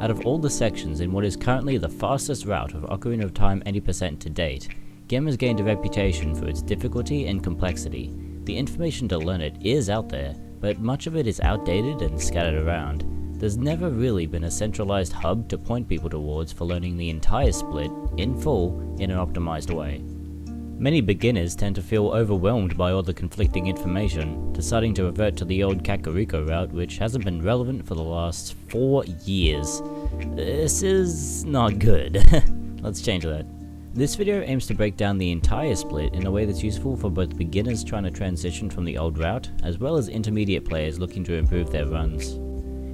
Out of all the sections in what is currently the fastest route of Ocarina of Time 80% to date, GIM has gained a reputation for its difficulty and complexity. The information to learn it is out there, but much of it is outdated and scattered around. There's never really been a centralized hub to point people towards for learning the entire split, in full, in an optimized way. Many beginners tend to feel overwhelmed by all the conflicting information, deciding to revert to the old Kakariko route, which hasn't been relevant for the last 4 years. This is not good. Let's change that. This video aims to break down the entire split in a way that's useful for both beginners trying to transition from the old route, as well as intermediate players looking to improve their runs.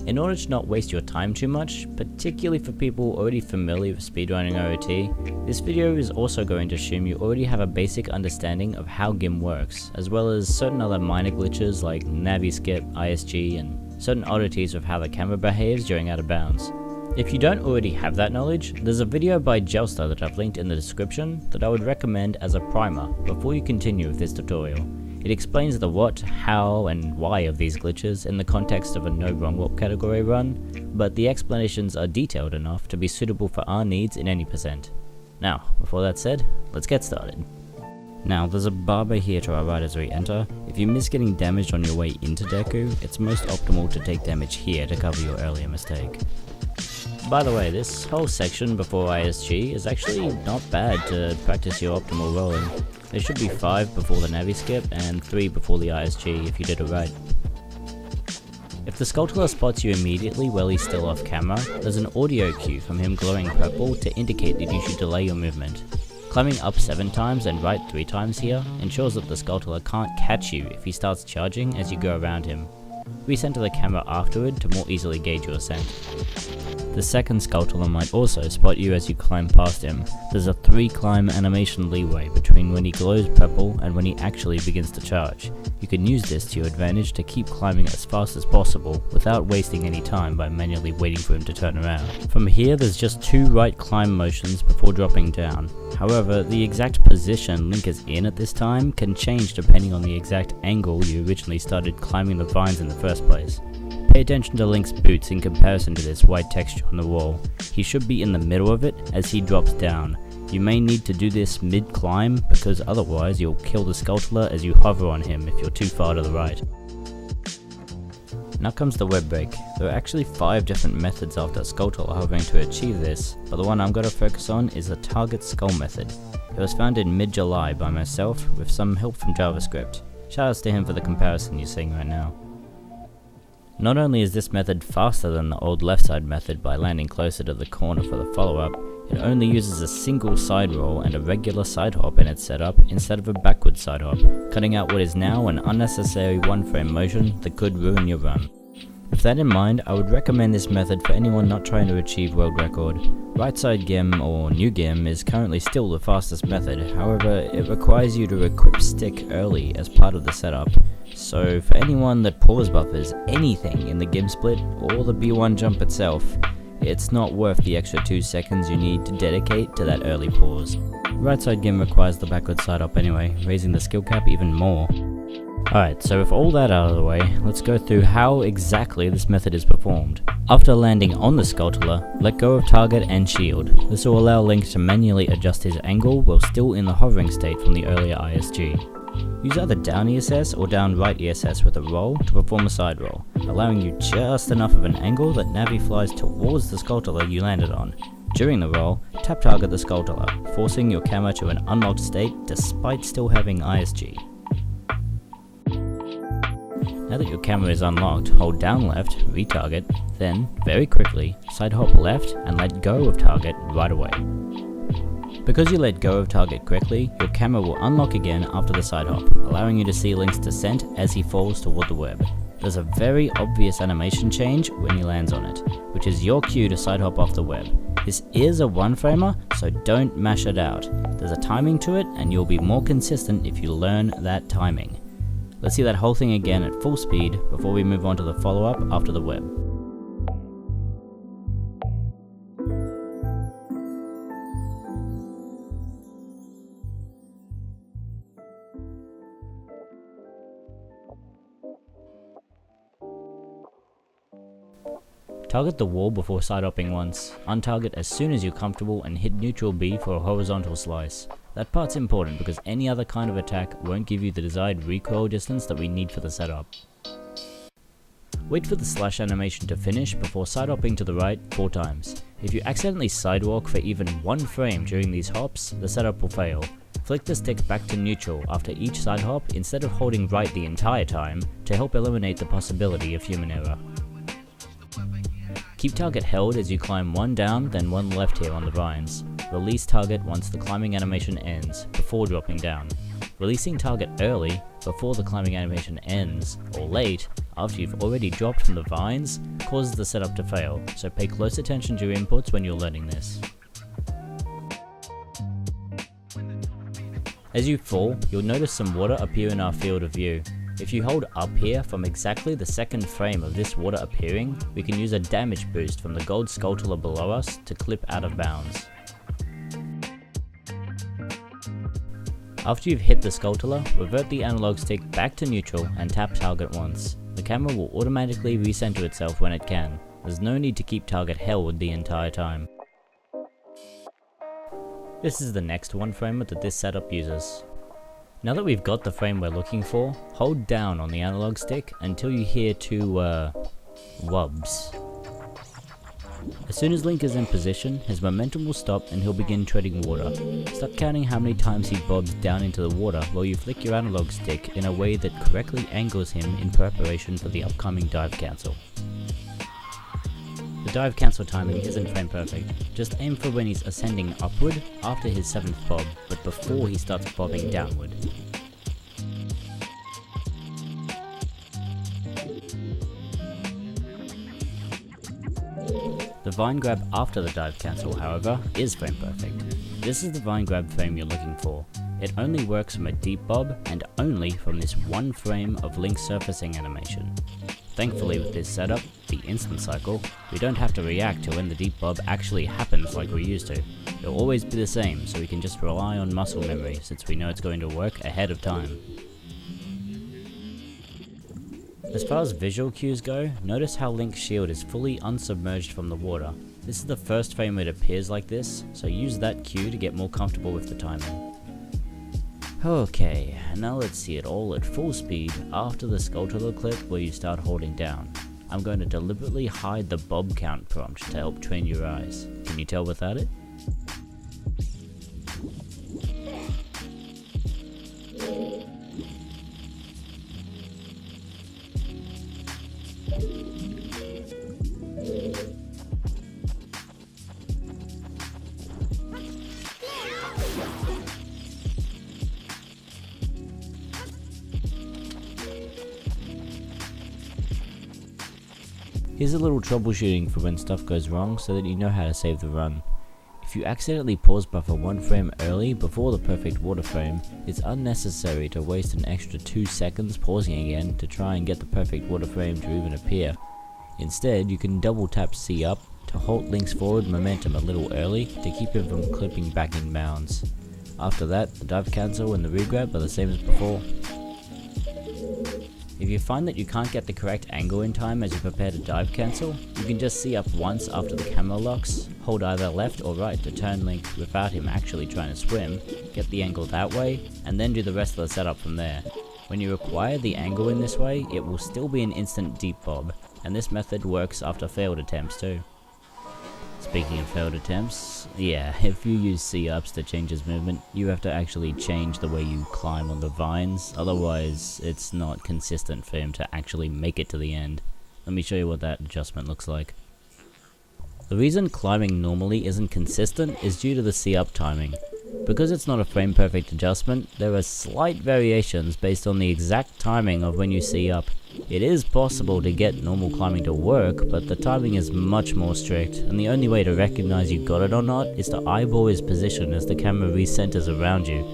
In order to not waste your time too much, particularly for people already familiar with speedrunning OOT, this video is also going to assume you already have a basic understanding of how GIM works, as well as certain other minor glitches like Navi Skip, ISG, and certain oddities of how the camera behaves during out of bounds. If you don't already have that knowledge, there's a video by Jelster that I've linked in the description that I would recommend as a primer before you continue with this tutorial. It explains the what, how, and why of these glitches in the context of a no wrong warp category run, but the explanations are detailed enough to be suitable for our needs in any percent. Now, before that said, let's get started. Now, there's a barber here to our right as we enter. If you miss getting damaged on your way into Deku, it's most optimal to take damage here to cover your earlier mistake. By the way, this whole section before ISG is actually not bad to practice your optimal rolling. There should be 5 before the Navi Skip and 3 before the ISG if you did it right. If the Skulltula spots you immediately while he's still off camera, there's an audio cue from him glowing purple to indicate that you should delay your movement. Climbing up 7 times and right 3 times here ensures that the Skulltula can't catch you if he starts charging as you go around him. Recenter the camera afterward to more easily gauge your ascent. The second Skulltula might also spot you as you climb past him. There's a 3 climb animation leeway between when he glows purple and when he actually begins to charge. You can use this to your advantage to keep climbing as fast as possible without wasting any time by manually waiting for him to turn around. From here there's just 2 right climb motions before dropping down. However, the exact position Link is in at this time can change depending on the exact angle you originally started climbing the vines in the first place. Pay attention to Link's boots in comparison to this white texture on the wall. He should be in the middle of it as he drops down. You may need to do this mid-climb because otherwise you'll kill the Skulltula as you hover on him if you're too far to the right. Now comes the web break. There are actually 5 different methods after Skulltula hovering to achieve this, but the one I'm going to focus on is the target skull method. It was found in mid-July by myself with some help from JavaScript. Shoutouts to him for the comparison you're seeing right now. Not only is this method faster than the old left side method by landing closer to the corner for the follow-up, it only uses a single side roll and a regular side hop in its setup instead of a backward side hop, cutting out what is now an unnecessary 1-frame motion that could ruin your run. With that in mind, I would recommend this method for anyone not trying to achieve world record. Right side GIM or new GIM is currently still the fastest method, however it requires you to equip stick early as part of the setup. So for anyone that pause buffers anything in the GIM split or the B1 jump itself, it's not worth the extra 2 seconds you need to dedicate to that early pause. Right side GIM requires the backward side hop anyway, raising the skill cap even more. Alright, so with all that out of the way, let's go through how exactly this method is performed. After landing on the Skulltula, let go of target and shield. This will allow Link to manually adjust his angle while still in the hovering state from the earlier ISG. Use either down ESS or down right ESS with a roll to perform a side roll, allowing you just enough of an angle that Navi flies towards the Skulltula you landed on. During the roll, tap target the Skulltula, forcing your camera to an unlocked state despite still having ISG. Now that your camera is unlocked, hold down left, retarget, then, very quickly, side hop left and let go of target right away. Because you let go of target quickly, your camera will unlock again after the side hop, allowing you to see Link's descent as he falls toward the web. There's a very obvious animation change when he lands on it, which is your cue to side hop off the web. This is a 1-framer, so don't mash it out. There's a timing to it and you'll be more consistent if you learn that timing. Let's see that whole thing again at full speed before we move on to the follow-up after the web. Target the wall before side hopping once, untarget as soon as you're comfortable, and hit neutral B for a horizontal slice. That part's important because any other kind of attack won't give you the desired recoil distance that we need for the setup. Wait for the slash animation to finish before side hopping to the right 4 times. If you accidentally sidewalk for even 1 frame during these hops, the setup will fail. Flick the stick back to neutral after each side hop instead of holding right the entire time to help eliminate the possibility of human error. Keep target held as you climb 1 down then 1 left here on the vines. Release target once the climbing animation ends, before dropping down. Releasing target early, before the climbing animation ends, or late, after you've already dropped from the vines, causes the setup to fail, so pay close attention to your inputs when you're learning this. As you fall, you'll notice some water appear in our field of view. If you hold up here from exactly the second frame of this water appearing, we can use a damage boost from the gold Skulltula below us to clip out of bounds. After you've hit the Skulltula, revert the analog stick back to neutral and tap target once. The camera will automatically recenter itself when it can. There's no need to keep target held the entire time. This is the next 1 frame that this setup uses. Now that we've got the frame we're looking for, hold down on the analog stick until you hear 2 wubs. As soon as Link is in position, his momentum will stop and he'll begin treading water. Start counting how many times he bobs down into the water while you flick your analog stick in a way that correctly angles him in preparation for the upcoming dive cancel. The dive cancel timing isn't frame perfect, just aim for when he's ascending upward after his 7th bob, but before he starts bobbing downward. The vine grab after the dive cancel, however, is frame perfect. This is the vine grab frame you're looking for. It only works from a deep bob and only from this 1 frame of Link surfacing animation. Thankfully with this setup, the instant cycle, we don't have to react to when the deep bob actually happens like we used to. It'll always be the same, so we can just rely on muscle memory since we know it's going to work ahead of time. As far as visual cues go, notice how Link's shield is fully unsubmerged from the water. This is the first frame it appears like this, so use that cue to get more comfortable with the timing. Okay, now let's see it all at full speed after the Skulltula clip where you start holding down. I'm going to deliberately hide the bob count prompt to help train your eyes. Can you tell without it? Here's a little troubleshooting for when stuff goes wrong so that you know how to save the run. If you accidentally pause buffer 1 frame early before the perfect water frame, it's unnecessary to waste an extra 2 seconds pausing again to try and get the perfect water frame to even appear. Instead, you can double tap C up to halt Link's forward momentum a little early to keep him from clipping back in bounds. After that, the dive cancel and the regrab are the same as before. If you find that you can't get the correct angle in time as you prepare to dive cancel, you can just C up once after the camera locks, hold either left or right to turn Link without him actually trying to swim, get the angle that way, and then do the rest of the setup from there. When you acquire the angle in this way, it will still be an instant deep bob, and this method works after failed attempts too. Speaking of failed attempts, yeah, if you use C-ups to change his movement, you have to actually change the way you climb on the vines, otherwise it's not consistent for him to actually make it to the end. Let me show you what that adjustment looks like. The reason climbing normally isn't consistent is due to the C-up timing. Because it's not a frame perfect adjustment, there are slight variations based on the exact timing of when you C-up. It is possible to get normal climbing to work, but the timing is much more strict, and the only way to recognize you got it or not is to eyeball his position as the camera recenters around you.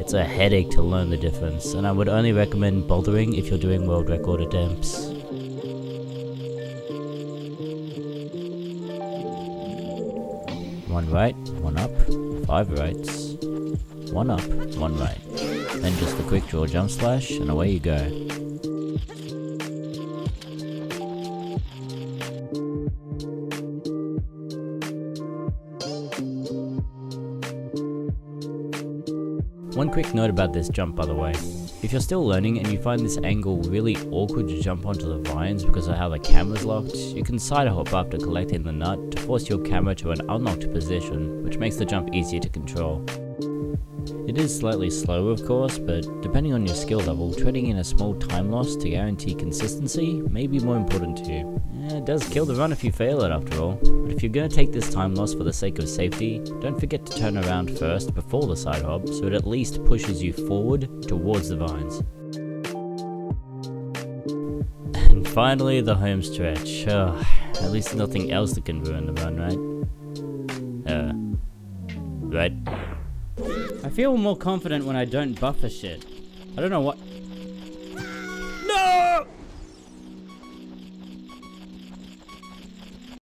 It's a headache to learn the difference, and I would only recommend bothering if you're doing world record attempts. One right, one up, 5 rights, 1 up, 1 right. Then just a quick draw jump slash, and away you go. One quick note about this jump, by the way. If you're still learning and you find this angle really awkward to jump onto the vines because of how the camera's locked, you can side hop after collecting the nut to force your camera to an unlocked position, which makes the jump easier to control. It is slightly slow, of course, but depending on your skill level, trading in a small time loss to guarantee consistency may be more important to you. It does kill the run if you fail it after all, but if you're going to take this time loss for the sake of safety, don't forget to turn around first before the side hop so it at least pushes you forward towards the vines. And finally, the home stretch. At least there's nothing else that can ruin the run, right? Right? I feel more confident when I don't buffer shit. I don't know what.